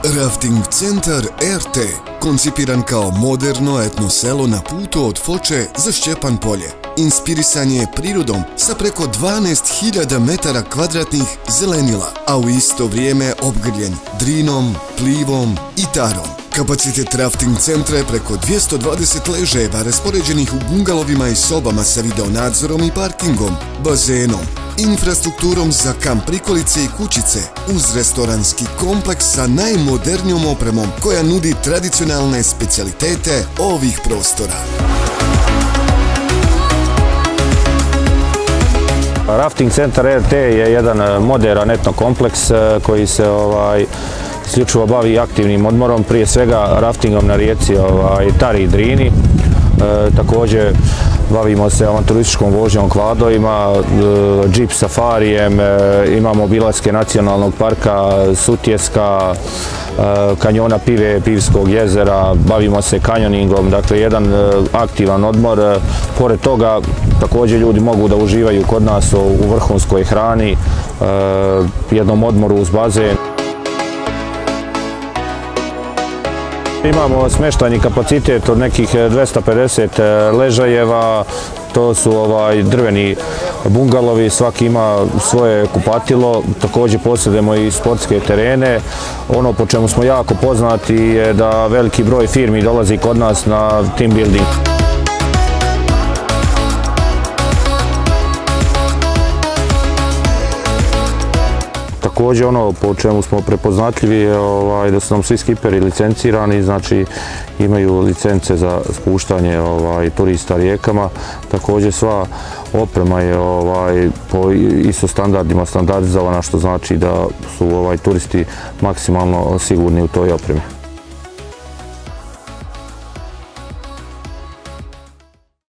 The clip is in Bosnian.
Rafting centar RT, koncipiran kao moderno etno selo na putu od Foče za Šćepan polje. Inspirisan je prirodom sa preko 12.000 metara kvadratnih zelenila, a u isto vrijeme obgrljen Drinom, Plivom i Tarom. Kapacitet rafting centra je preko 220 ležajeva raspoređenih u bungalovima i sobama sa videonadzorom i parkingom, bazenom, infrastrukturom za kamp prikolice i kućice, uz restoranski kompleks sa najmodernijom opremom koja nudi tradicionalne specijalitete ovih prostora. Rafting centar RT je jedan moderan etno kompleks koji se isključivo bavi aktivnim odmorom, prije svega raftingom na rijeci Tari i Drini. Također bavimo se avanturističkom vožnjom kvadovima, džip safarijem, imamo obilaske nacionalnog parka Sutjeska, kanjona Pive, Pivskog jezera, bavimo se kanjoningom, dakle jedan aktivan odmor. Pored toga također ljudi mogu da uživaju kod nas u vrhunskoj hrani, jednom odmoru uz bazen. Imamo smještajni kapacitet od nekih 250 ležajeva, to su drveni bungalovi, svaki ima svoje kupatilo, također posjedujemo i sportske terene. Ono po čemu smo jako poznati je da veliki broj firmi dolazi kod nas na team building. Također ono po čemu smo prepoznatljivi je da su nam svi skiperi licencirani, znači imaju licence za spuštanje turista rijekama. Također sva oprema je po ISO standardima standardizovana, što znači da su turisti maksimalno sigurni u toj opremi.